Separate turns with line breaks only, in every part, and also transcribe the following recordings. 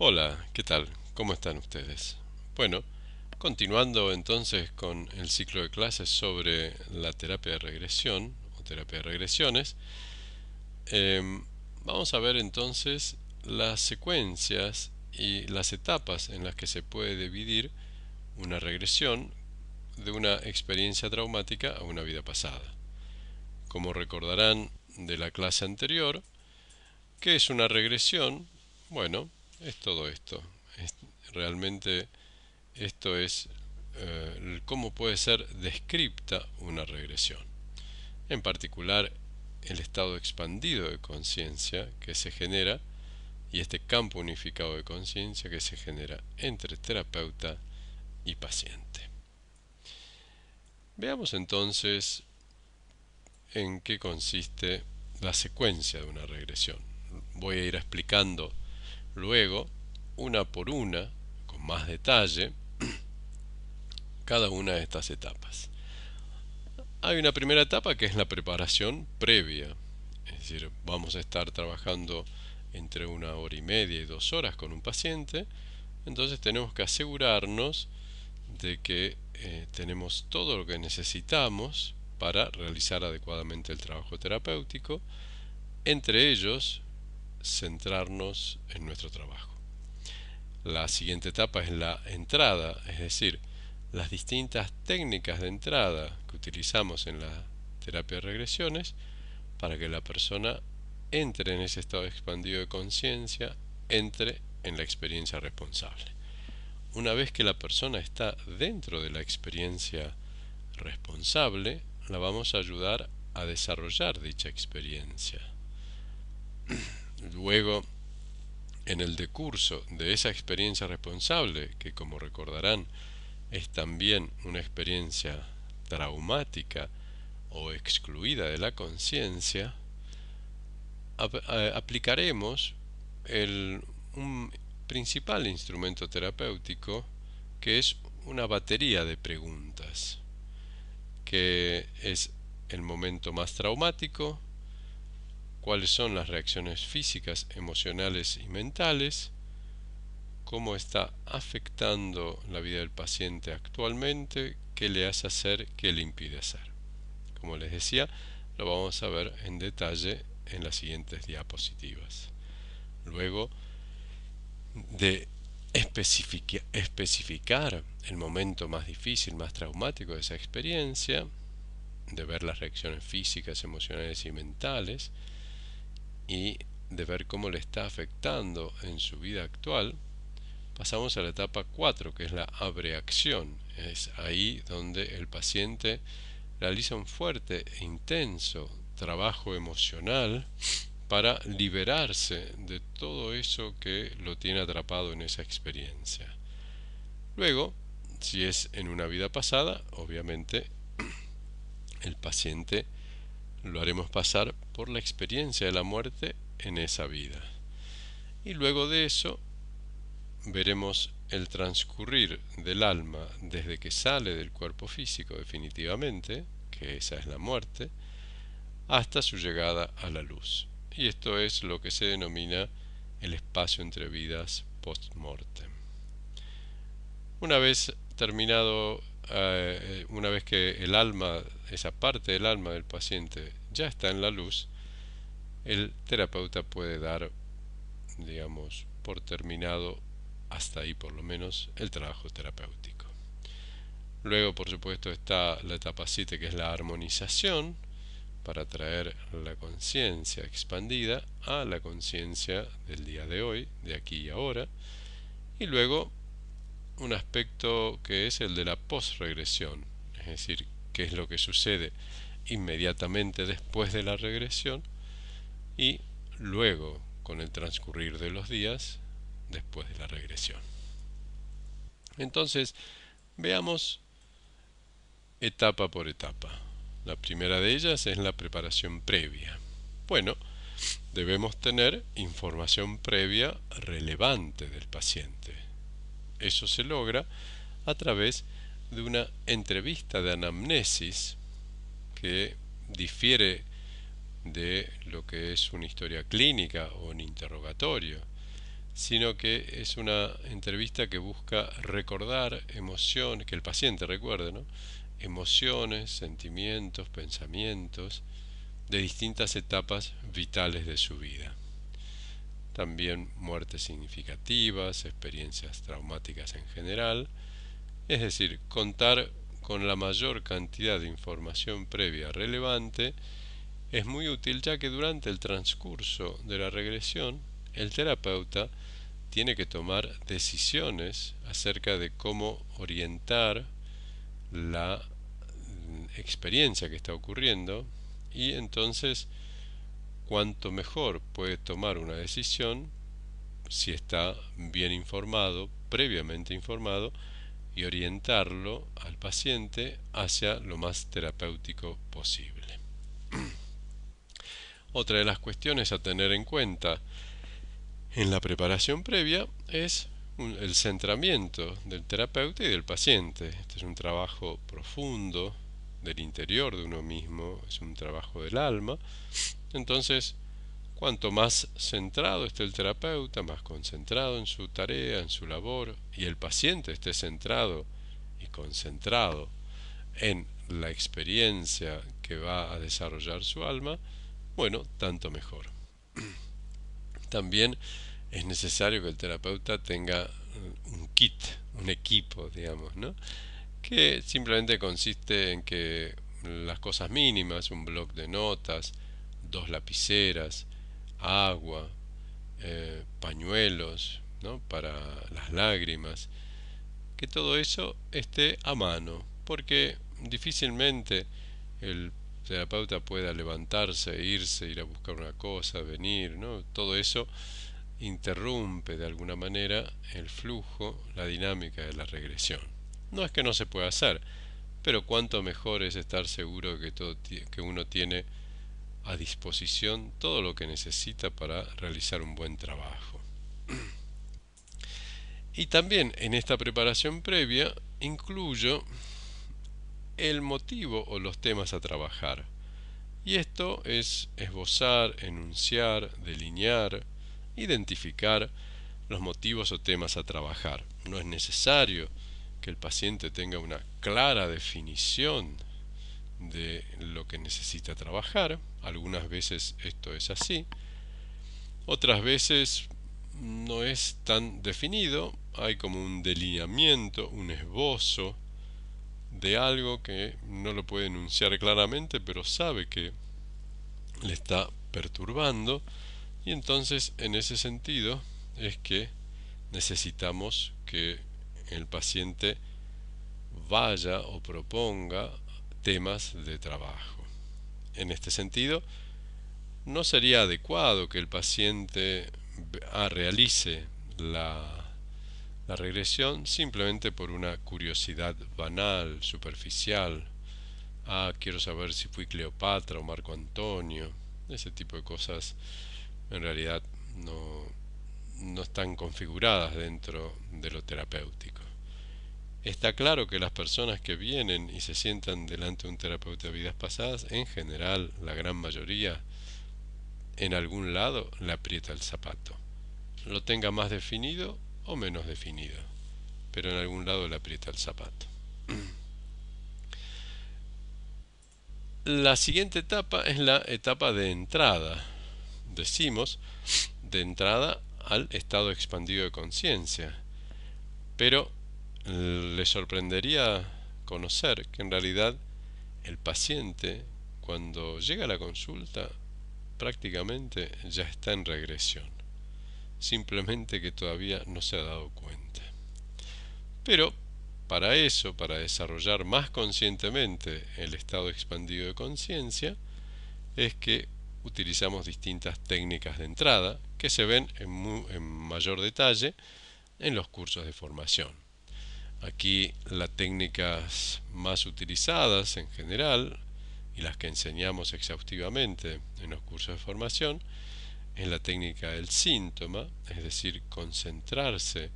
Hola, ¿qué tal? ¿Cómo están ustedes? Bueno, continuando entonces con el ciclo de clases sobre la terapia de regresión o terapia de regresiones, vamos a ver entonces las secuencias y las etapas en las que se puede dividir una regresión de una experiencia traumática a una vida pasada. Como recordarán de la clase anterior, ¿qué es una regresión? Bueno, es todo esto. Es realmente Esto es cómo puede ser descripta una regresión. En particular, el estado expandido de conciencia que se genera y este campo unificado de conciencia que se genera entre terapeuta y paciente. Veamos entonces en qué consiste la secuencia de una regresión. Voy a ir explicando luego, una por una, con más detalle, cada una de estas etapas. Hay una primera etapa que es la preparación previa, es decir, vamos a estar trabajando entre 1 hora y media y 2 horas con un paciente, entonces tenemos que asegurarnos de que tenemos todo lo que necesitamos para realizar adecuadamente el trabajo terapéutico, entre ellos centrarnos en nuestro trabajo. La siguiente etapa es la entrada, es decir, las distintas técnicas de entrada que utilizamos en la terapia de regresiones para que la persona entre en ese estado expandido de conciencia, entre en la experiencia responsable. Una vez que la persona está dentro de la experiencia responsable, la vamos a ayudar a desarrollar dicha experiencia. Luego, en el decurso de esa experiencia responsable, que como recordarán es también una experiencia traumática o excluida de la conciencia, aplicaremos un principal instrumento terapéutico que es una batería de preguntas, que es el momento más traumático, cuáles son las reacciones físicas, emocionales y mentales, cómo está afectando la vida del paciente actualmente, qué le hace hacer, qué le impide hacer. Como les decía, lo vamos a ver en detalle en las siguientes diapositivas. Luego de especificar el momento más difícil, más traumático de esa experiencia, de ver las reacciones físicas, emocionales y mentales, y de ver cómo le está afectando en su vida actual, pasamos a la etapa 4, que es la abreacción. Es ahí donde el paciente realiza un fuerte e intenso trabajo emocional para liberarse de todo eso que lo tiene atrapado en esa experiencia. Luego, si es en una vida pasada, obviamente el paciente lo haremos pasar por la experiencia de la muerte en esa vida. Y luego de eso veremos el transcurrir del alma desde que sale del cuerpo físico definitivamente, que esa es la muerte, hasta su llegada a la luz. Y esto es lo que se denomina el espacio entre vidas post-mortem. Una vez terminado, una vez que el alma, esa parte del alma del paciente ya está en la luz, el terapeuta puede dar, digamos, por terminado, hasta ahí por lo menos, el trabajo terapéutico. Luego, por supuesto, está la etapa 7, que es la armonización, para traer la conciencia expandida a la conciencia del día de hoy, de aquí y ahora. Y luego un aspecto que es el de la posregresión, es decir, qué es lo que sucede inmediatamente después de la regresión y luego con el transcurrir de los días después de la regresión. Entonces, veamos etapa por etapa. La primera de ellas es la preparación previa. Bueno, debemos tener información previa relevante del paciente. Eso se logra a través de una entrevista de anamnesis que difiere de lo que es una historia clínica o un interrogatorio. sino que es una entrevista que busca recordar emociones, que el paciente recuerde, ¿no? Emociones, sentimientos, pensamientos de distintas etapas vitales de su vida. También muertes significativas, experiencias traumáticas en general, es decir, contar con la mayor cantidad de información previa relevante es muy útil, ya que durante el transcurso de la regresión el terapeuta tiene que tomar decisiones acerca de cómo orientar la experiencia que está ocurriendo, y entonces cuanto mejor puede tomar una decisión si está bien informado, previamente informado, y orientarlo al paciente hacia lo más terapéutico posible. Otra de las cuestiones a tener en cuenta en la preparación previa es el centramiento del terapeuta y del paciente. Este es un trabajo profundo del interior de uno mismo, es un trabajo del alma. Entonces, cuanto más centrado esté el terapeuta, más concentrado en su tarea, en su labor, y el paciente esté centrado y concentrado en la experiencia que va a desarrollar su alma, bueno, tanto mejor. También es necesario que el terapeuta tenga un kit, un equipo, digamos, ¿no? Que simplemente consiste en que las cosas mínimas, un bloc de notas, dos lapiceras, agua, pañuelos, ¿no? Para las lágrimas, que todo eso esté a mano, porque difícilmente el terapeuta pueda levantarse, irse, ir a buscar una cosa, venir, ¿no? Todo eso interrumpe de alguna manera el flujo, la dinámica de la regresión. No es que no se pueda hacer, pero cuanto mejor es estar seguro de que uno tiene a disposición todo lo que necesita para realizar un buen trabajo. Y también en esta preparación previa incluyo el motivo o los temas a trabajar. Y esto es esbozar, enunciar, delinear, identificar los motivos o temas a trabajar. No es necesario que el paciente tenga una clara definición de lo que necesita trabajar. Algunas veces esto es así. Otras veces no es tan definido. Hay como un delineamiento, un esbozo de algo que no lo puede enunciar claramente, pero sabe que le está perturbando, y entonces en ese sentido es que necesitamos que el paciente vaya o proponga temas de trabajo. En este sentido, no sería adecuado que el paciente realice la regresión simplemente por una curiosidad banal, superficial. Quiero saber si fui Cleopatra o Marco Antonio. Ese tipo de cosas en realidad no están configuradas dentro de lo terapéutico. Está claro que las personas que vienen y se sientan delante de un terapeuta de vidas pasadas, en general, la gran mayoría, en algún lado le aprieta el zapato. Lo tenga más definido o menos definido, pero en algún lado le aprieta el zapato. La siguiente etapa es la etapa de entrada. Decimos de entrada al estado expandido de conciencia, pero le sorprendería conocer que en realidad el paciente, cuando llega a la consulta, prácticamente ya está en regresión, simplemente que todavía no se ha dado cuenta. Pero para eso, para desarrollar más conscientemente el estado expandido de conciencia, es que utilizamos distintas técnicas de entrada que se ven en mayor detalle en los cursos de formación. Aquí las técnicas más utilizadas en general y las que enseñamos exhaustivamente en los cursos de formación es la técnica del síntoma, es decir, concentrarse,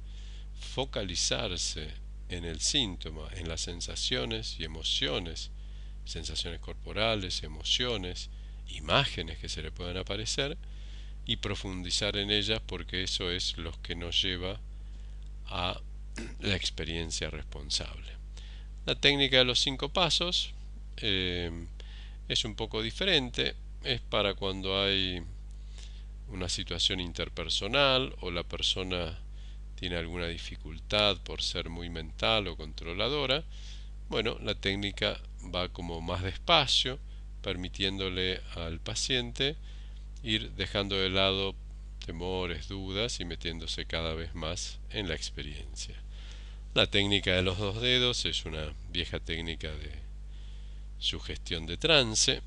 focalizarse en el síntoma, en las sensaciones y emociones, sensaciones corporales, emociones, imágenes que se le puedan aparecer, y profundizar en ellas, porque eso es lo que nos lleva a la experiencia responsable. La técnica de los 5 pasos es un poco diferente, es para cuando hay una situación interpersonal o la persona tiene alguna dificultad por ser muy mental o controladora. Bueno, la técnica va como más despacio, permitiéndole al paciente ir dejando de lado temores, dudas y metiéndose cada vez más en la experiencia. La técnica de los 2 dedos es una vieja técnica de sugestión de trance,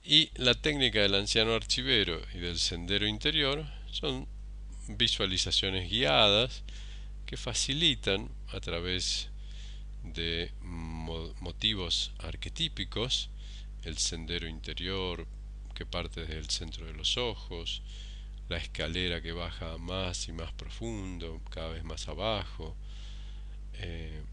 y la técnica del anciano archivero y del sendero interior son visualizaciones guiadas que facilitan, a través de motivos arquetípicos, el sendero interior que parte desde el centro de los ojos, la escalera que baja más y más profundo, cada vez más abajo,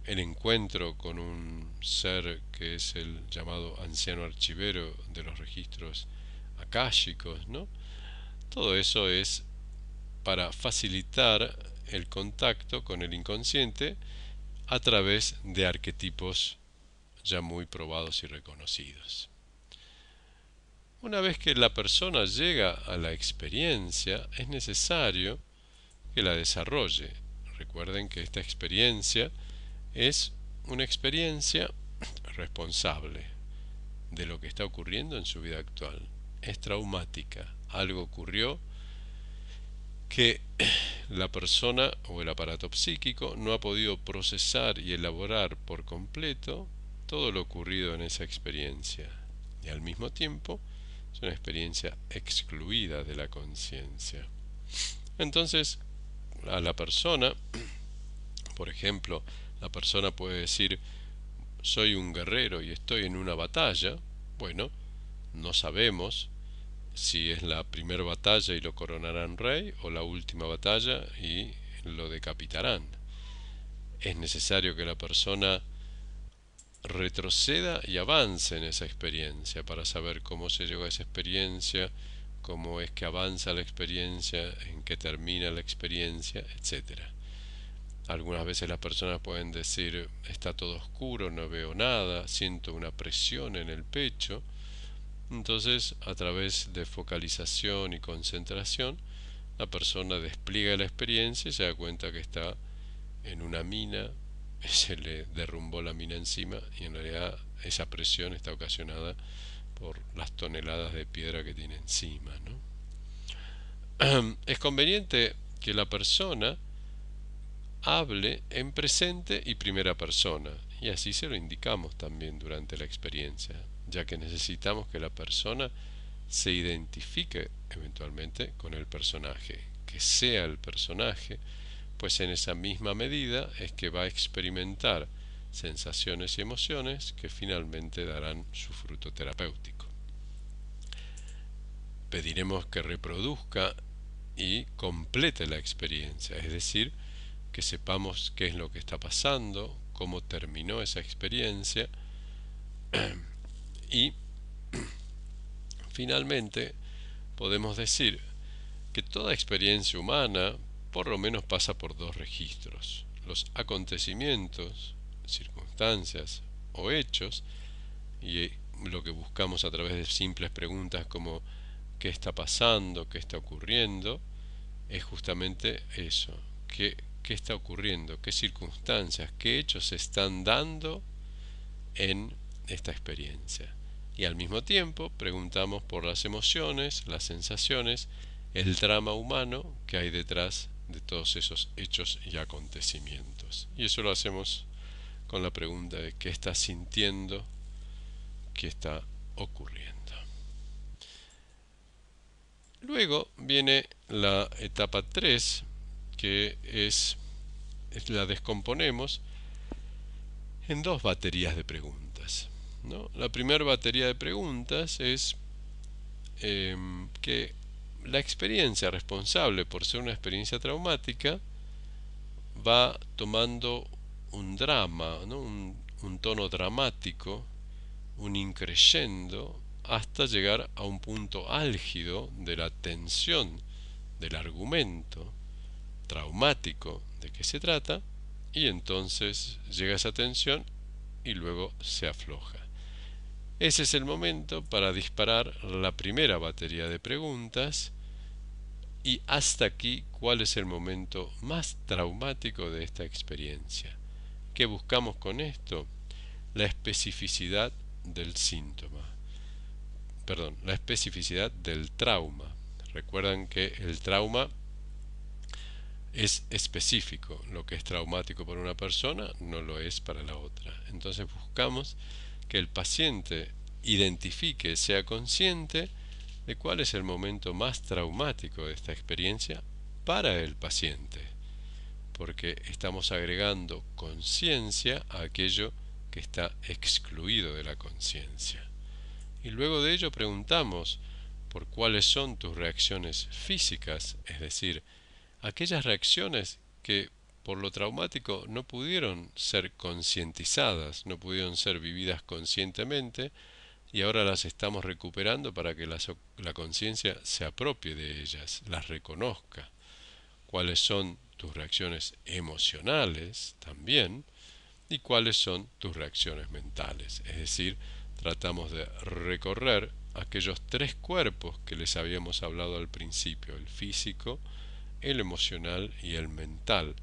el encuentro con un ser que es el llamado anciano archivero de los registros akáshicos, ¿no? Todo eso es para facilitar el contacto con el inconsciente a través de arquetipos ya muy probados y reconocidos. Una vez que la persona llega a la experiencia, es necesario que la desarrolle. Recuerden que esta experiencia es una experiencia responsable de lo que está ocurriendo en su vida actual. Es traumática. Algo ocurrió que la persona o el aparato psíquico no ha podido procesar y elaborar por completo todo lo ocurrido en esa experiencia. Y al mismo tiempo es una experiencia excluida de la conciencia. Entonces, a la persona, por ejemplo, la persona puede decir: soy un guerrero y estoy en una batalla. Bueno, no sabemos si es la primera batalla y lo coronarán rey o la última batalla y lo decapitarán. Es necesario que la persona retroceda y avance en esa experiencia para saber cómo se llegó a esa experiencia, cómo es que avanza la experiencia, en qué termina la experiencia, etcétera. Algunas veces las personas pueden decir: está todo oscuro, no veo nada, siento una presión en el pecho. Entonces, a través de focalización y concentración, la persona despliega la experiencia y se da cuenta que está en una mina, se le derrumbó la mina encima y en realidad esa presión está ocasionada por las toneladas de piedra que tiene encima, ¿no? Es conveniente que la persona hable en presente y primera persona, y así se lo indicamos también durante la experiencia, ya que necesitamos que la persona se identifique eventualmente con el personaje, que sea el personaje, pues en esa misma medida es que va a experimentar sensaciones y emociones que finalmente darán su fruto terapéutico. Pediremos que reproduzca y complete la experiencia, es decir, que sepamos qué es lo que está pasando, cómo terminó esa experiencia y finalmente podemos decir que toda experiencia humana por lo menos pasa por 2 registros: los acontecimientos, circunstancias o hechos, y lo que buscamos a través de simples preguntas como ¿qué está pasando?, ¿qué está ocurriendo?, es justamente eso: ¿qué está ocurriendo?, qué circunstancias, qué hechos se están dando en esta experiencia. Y al mismo tiempo preguntamos por las emociones, las sensaciones, el drama humano que hay detrás de todos esos hechos y acontecimientos. Y eso lo hacemos con la pregunta de ¿qué está sintiendo?, ¿qué está ocurriendo? Luego viene la etapa 3, que la descomponemos en 2 baterías de preguntas, ¿no? La primera batería de preguntas es que la experiencia responsable por ser una experiencia traumática va tomando un drama, ¿no? un tono dramático, un increyendo hasta llegar a un punto álgido de la tensión del argumento traumático de que se trata, y entonces llega esa tensión y luego se afloja. Ese es el momento para disparar la primera batería de preguntas. Y hasta aquí, ¿cuál es el momento más traumático de esta experiencia? ¿Qué buscamos con esto? La especificidad del síntoma. Perdón, la especificidad del trauma. Recuerdan que el trauma es específico. Lo que es traumático para una persona no lo es para la otra. Entonces buscamos que el paciente identifique, sea consciente de cuál es el momento más traumático de esta experiencia para el paciente, porque estamos agregando conciencia a aquello que está excluido de la conciencia. Y luego de ello preguntamos por cuáles son tus reacciones físicas, es decir, aquellas reacciones que por lo traumático no pudieron ser concientizadas, no pudieron ser vividas conscientemente, y ahora las estamos recuperando para que la conciencia se apropie de ellas, las reconozca. ¿Cuáles son tus reacciones emocionales también? ¿Y cuáles son tus reacciones mentales? Es decir, tratamos de recorrer aquellos tres cuerpos que les habíamos hablado al principio, el físico, el emocional y el mental,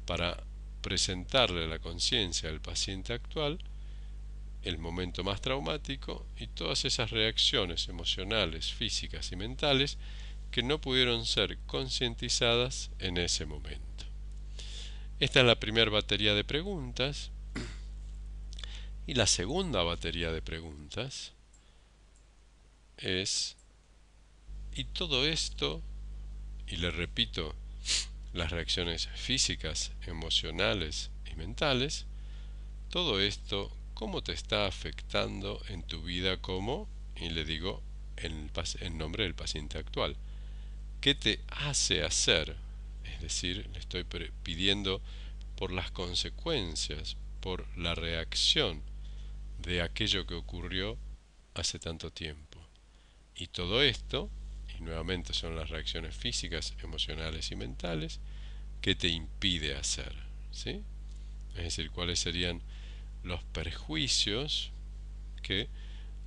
para presentarle a la conciencia del paciente actual el momento más traumático y todas esas reacciones emocionales, físicas y mentales que no pudieron ser concientizadas en ese momento. Esta es la primera batería de preguntas. Y la segunda batería de preguntas es, y todo esto, y le repito, las reacciones físicas, emocionales y mentales, todo esto, ¿cómo te está afectando en tu vida como, y le digo en nombre del paciente actual? ¿Qué te hace hacer? Es decir, le estoy pidiendo por las consecuencias, por la reacción de aquello que ocurrió hace tanto tiempo. Y todo esto, y nuevamente son las reacciones físicas, emocionales y mentales, que te impide hacer, ¿sí? Es decir, cuáles serían los perjuicios que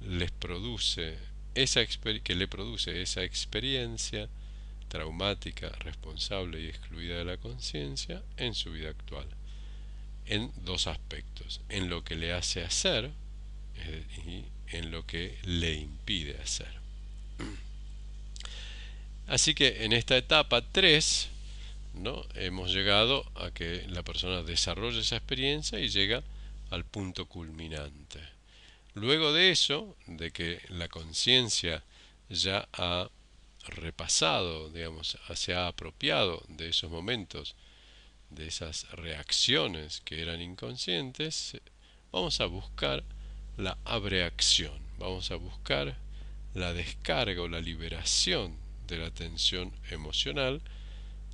les produce que le produce esa experiencia traumática, responsable y excluida de la conciencia en su vida actual, en dos aspectos: en lo que le hace hacer y en lo que le impide hacer. Así que en esta etapa 3, ¿no?, hemos llegado a que la persona desarrolle esa experiencia y llega al punto culminante. Luego de eso, de que la conciencia ya ha repasado, digamos, se ha apropiado de esos momentos, de esas reacciones que eran inconscientes, vamos a buscar la abreacción, vamos a buscar la descarga o la liberación de la tensión emocional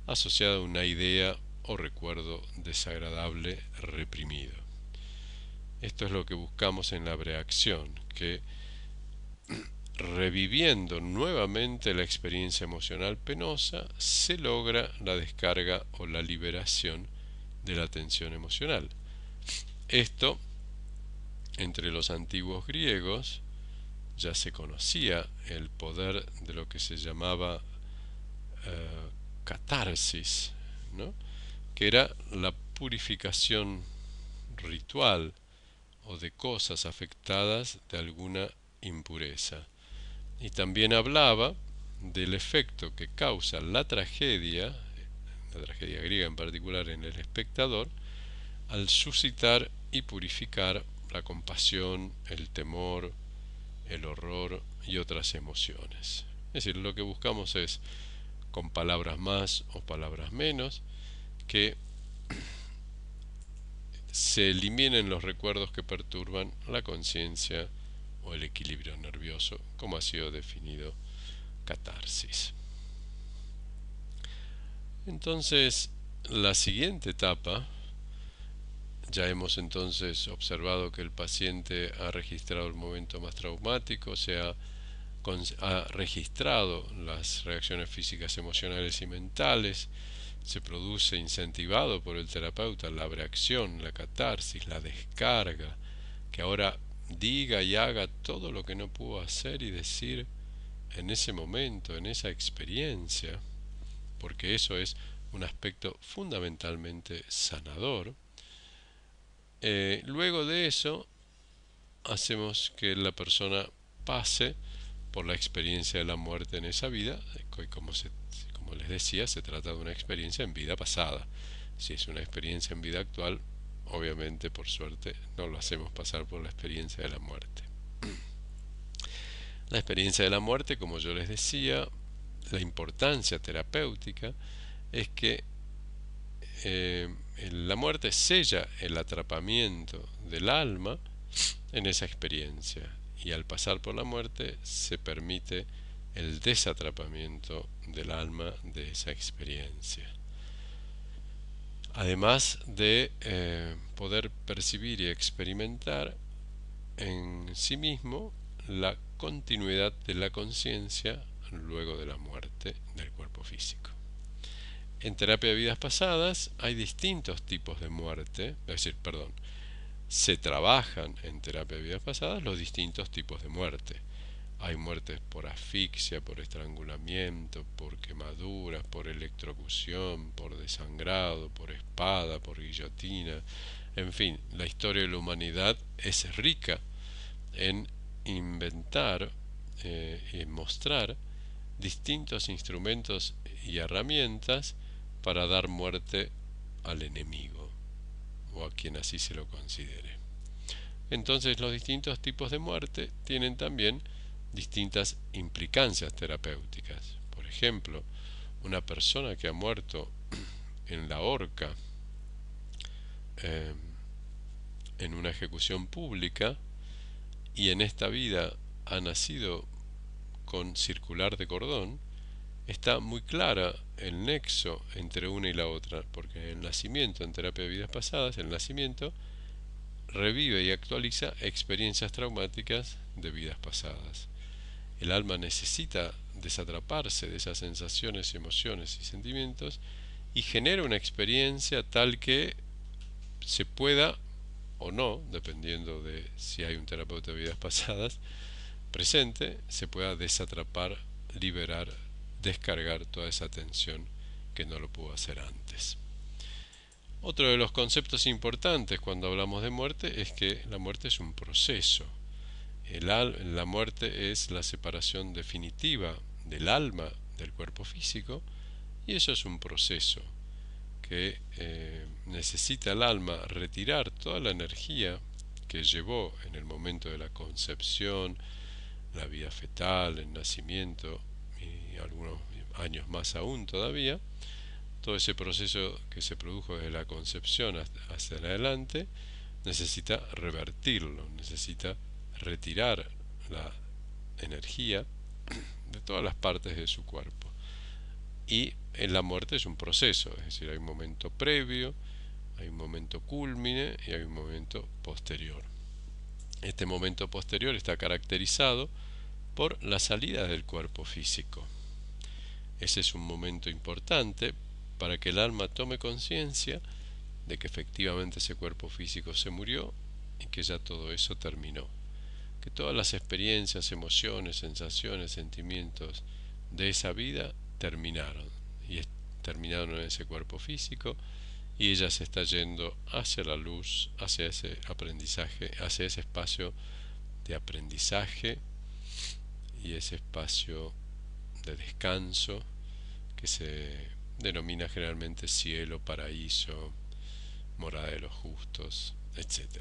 asociada a una idea o recuerdo desagradable reprimido. Esto es lo que buscamos en la abreacción, que reviviendo nuevamente la experiencia emocional penosa se logra la descarga o la liberación de la tensión emocional. Esto, entre los antiguos griegos, ya se conocía el poder de lo que se llamaba catarsis, ¿no?, que era la purificación ritual o de cosas afectadas de alguna impureza. Y también hablaba del efecto que causa la tragedia griega en particular en el espectador, al suscitar y purificar la compasión, el temor, el horror y otras emociones. Es decir, lo que buscamos es, con palabras más o palabras menos, que se eliminen los recuerdos que perturban la conciencia o el equilibrio nervioso, como ha sido definido catarsis. Entonces, la siguiente etapa Ya hemos entonces observado que el paciente ha registrado el momento más traumático, ha registrado las reacciones físicas, emocionales y mentales, se produce incentivado por el terapeuta la reacción, la catarsis, la descarga, que ahora diga y haga todo lo que no pudo hacer y decir en ese momento, en esa experiencia, porque eso es un aspecto fundamentalmente sanador. Luego de eso, hacemos que la persona pase por la experiencia de la muerte en esa vida, como les decía, se trata de una experiencia en vida pasada. Si es una experiencia en vida actual, obviamente, por suerte, no lo hacemos pasar por la experiencia de la muerte. La experiencia de la muerte, como yo les decía, la importancia terapéutica es que la muerte sella el atrapamiento del alma en esa experiencia, y al pasar por la muerte se permite el desatrapamiento del alma de esa experiencia. Además de poder percibir y experimentar en sí mismo la continuidad de la conciencia luego de la muerte del cuerpo físico. En terapia de vidas pasadas hay distintos tipos de muerte, se trabajan en terapia de vidas pasadas los distintos tipos de muerte. Hay muertes por asfixia, por estrangulamiento, por quemaduras, por electrocución, por desangrado, por espada, por guillotina. En fin, la historia de la humanidad es rica en inventar y mostrar distintos instrumentos y herramientas para dar muerte al enemigo o a quien así se lo considere. Entonces los distintos tipos de muerte tienen también distintas implicancias terapéuticas. Por ejemplo, una persona que ha muerto en la horca, en una ejecución pública, y en esta vida ha nacido con circular de cordón, está muy clara el nexo entre una y la otra, porque el nacimiento, en terapia de vidas pasadas, el nacimiento revive y actualiza experiencias traumáticas de vidas pasadas. El alma necesita desatraparse de esas sensaciones, emociones y sentimientos y genera una experiencia tal que se pueda o no, dependiendo de si hay un terapeuta de vidas pasadas presente, se pueda desatrapar, liberar, descargar toda esa tensión que no lo pudo hacer antes. Otro de los conceptos importantes cuando hablamos de muerte es que la muerte es un proceso. La muerte es la separación definitiva del alma del cuerpo físico, y eso es un proceso que necesita el alma retirar toda la energía que llevó en el momento de la concepción, la vida fetal, el nacimiento y algunos años más aún todavía. Todo ese proceso que se produjo desde la concepción hasta adelante necesita revertirlo, necesita retirar la energía de todas las partes de su cuerpo. Y en la muerte es un proceso, es decir, hay un momento previo, hay un momento cúlmine y hay un momento posterior. Este momento posterior está caracterizado por la salida del cuerpo físico. Ese es un momento importante para que el alma tome conciencia de que efectivamente ese cuerpo físico se murió y que ya todo eso terminó. Que todas las experiencias, emociones, sensaciones, sentimientos de esa vida terminaron en ese cuerpo físico, y ella se está yendo hacia la luz, hacia ese aprendizaje, hacia ese espacio de aprendizaje y ese espacio de descanso que se denomina generalmente cielo, paraíso, morada de los justos, etc.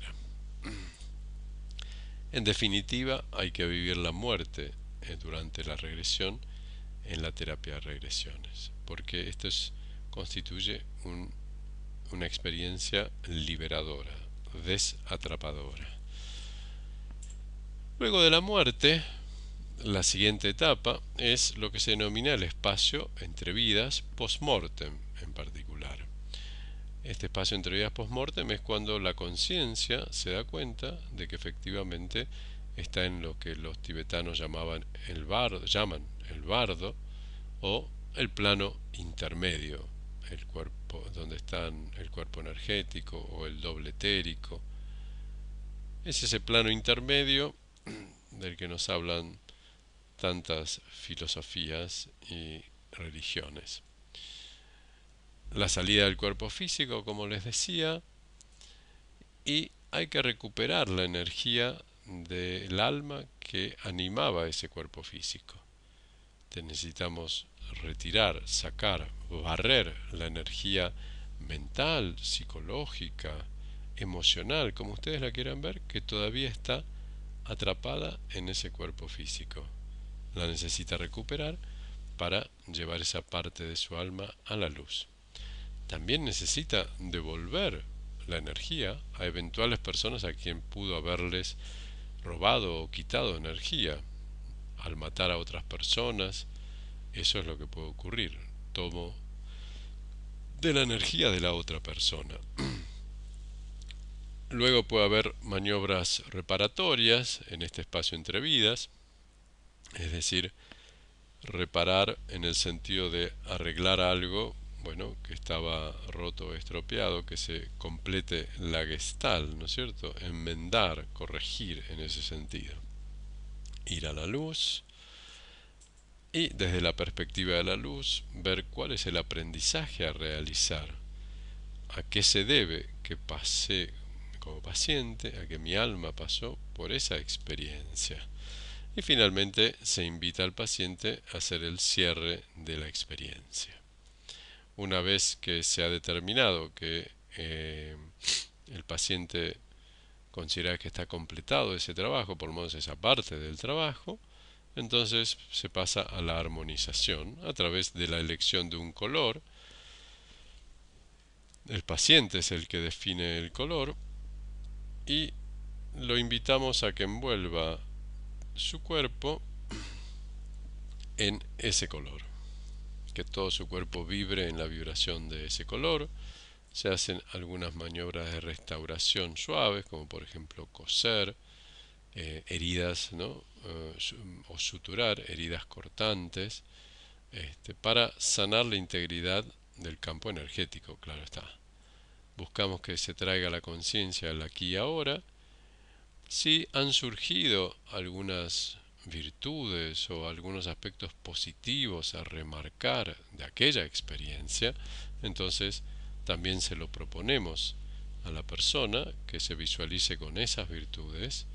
En definitiva, hay que vivir la muerte durante la regresión en la terapia de regresiones, porque esto constituye una experiencia liberadora, desatrapadora. Luego de la muerte, la siguiente etapa es lo que se denomina el espacio entre vidas, post-mortem en particular. este espacio entre vidas post-mortem es cuando la conciencia se da cuenta de que efectivamente está en lo que los tibetanos llaman el bardo o el plano intermedio, el cuerpo donde están el cuerpo energético o el doble etérico. Es ese plano intermedio del que nos hablan tantas filosofías y religiones. La salida del cuerpo físico, como les decía, y hay que recuperar la energía del alma que animaba ese cuerpo físico. Necesitamos retirar, sacar, barrer la energía mental, psicológica, emocional, como ustedes la quieran ver, que todavía está atrapada en ese cuerpo físico. La necesita recuperar para llevar esa parte de su alma a la luz. También necesita devolver la energía a eventuales personas a quien pudo haberles robado o quitado energía. Al matar a otras personas, eso es lo que puede ocurrir. Tomo de la energía de la otra persona. Luego puede haber maniobras reparatorias en este espacio entre vidas, es decir, reparar en el sentido de arreglar algo, bueno, que estaba roto o estropeado, que se complete la gestalt, ¿no es cierto? Enmendar, corregir en ese sentido. Ir a la luz y desde la perspectiva de la luz ver cuál es el aprendizaje a realizar, a qué se debe que pasé como paciente, a que mi alma pasó por esa experiencia. Y finalmente se invita al paciente a hacer el cierre de la experiencia. Una vez que se ha determinado que el paciente considera que está completado ese trabajo, por lo menos esa parte del trabajo, entonces se pasa a la armonización a través de la elección de un color. El paciente es el que define el color y lo invitamos a que envuelva su cuerpo en ese color, que todo su cuerpo vibre en la vibración de ese color. Se hacen algunas maniobras de restauración suaves, como por ejemplo coser, heridas, ¿no? O suturar, heridas cortantes, para sanar la integridad del campo energético, claro está. Buscamos que se traiga la conciencia al aquí y ahora. Si han surgido algunas virtudes o algunos aspectos positivos a remarcar de aquella experiencia, entonces también se lo proponemos a la persona que se visualice con esas virtudes,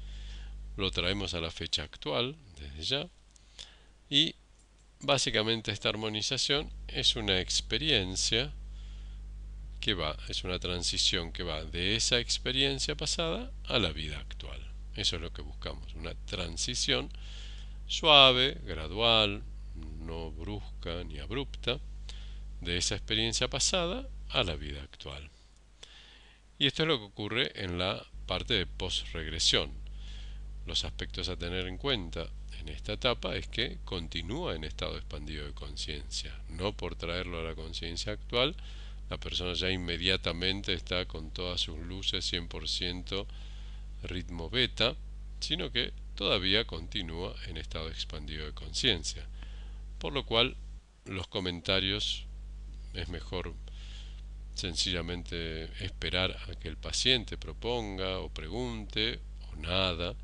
lo traemos a la fecha actual desde ya y básicamente esta armonización es una experiencia es una transición que va de esa experiencia pasada a la vida actual. Eso es lo que buscamos, una transición suave, gradual, no brusca ni abrupta, de esa experiencia pasada a la vida actual. Y esto es lo que ocurre en la parte de posregresión. Los aspectos a tener en cuenta en esta etapa es que continúa en estado expandido de conciencia. No por traerlo a la conciencia actual, la persona ya inmediatamente está con todas sus luces 100% ritmo beta, sino que todavía continúa en estado expandido de conciencia. Por lo cual, los comentarios es mejor sencillamente esperar a que el paciente proponga o pregunte o nada.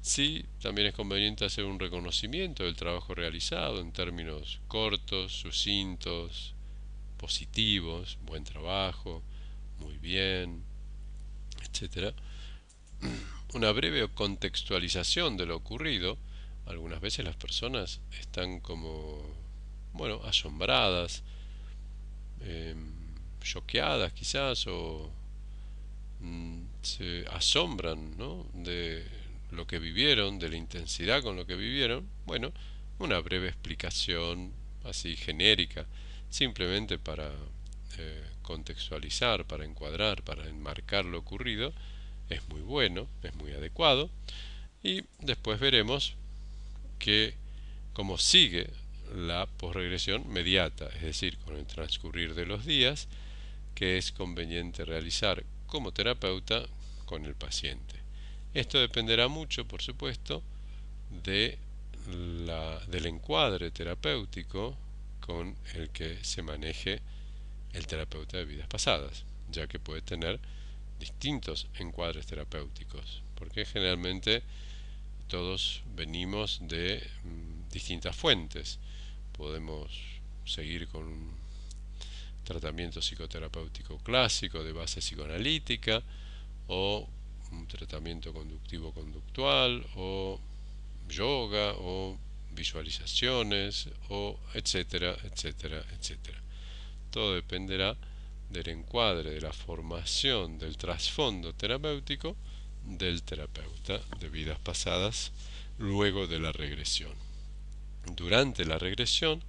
Sí, también es conveniente hacer un reconocimiento del trabajo realizado en términos cortos, sucintos, positivos, buen trabajo, muy bien, etcétera. Una breve contextualización de lo ocurrido. Algunas veces las personas están como, bueno, asombradas, eh, choqueadas quizás, o se asombran, ¿no?, de lo que vivieron, de la intensidad con lo que vivieron. Bueno, una breve explicación así genérica, simplemente para contextualizar, para encuadrar, para enmarcar lo ocurrido, es muy bueno, es muy adecuado. Y después veremos que cómo sigue la posregresión mediata, es decir, con el transcurrir de los días, que es conveniente realizar como terapeuta con el paciente. Esto dependerá mucho, por supuesto, del encuadre terapéutico con el que se maneje el terapeuta de vidas pasadas, ya que puede tener distintos encuadres terapéuticos, porque generalmente todos venimos de distintas fuentes. Podemos seguir con un tratamiento psicoterapéutico clásico de base psicoanalítica, o un tratamiento conductivo-conductual, o yoga, o visualizaciones, o etcétera, etcétera, etcétera. Todo dependerá del encuadre, de la formación, del trasfondo terapéutico del terapeuta de vidas pasadas luego de la regresión. Durante la regresión,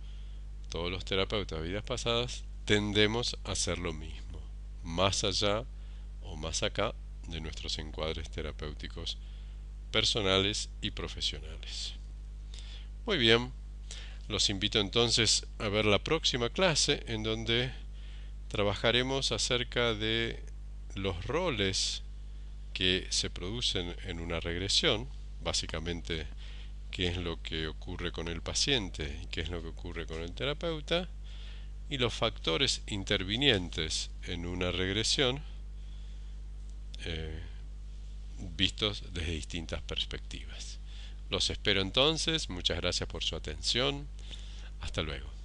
todos los terapeutas de vidas pasadas tendemos a hacer lo mismo, más allá o más acá de nuestros encuadres terapéuticos personales y profesionales. Muy bien, los invito entonces a ver la próxima clase, en donde trabajaremos acerca de los roles que se producen en una regresión, básicamente qué es lo que ocurre con el paciente y qué es lo que ocurre con el terapeuta, y los factores intervinientes en una regresión vistos desde distintas perspectivas. Los espero entonces, muchas gracias por su atención, hasta luego.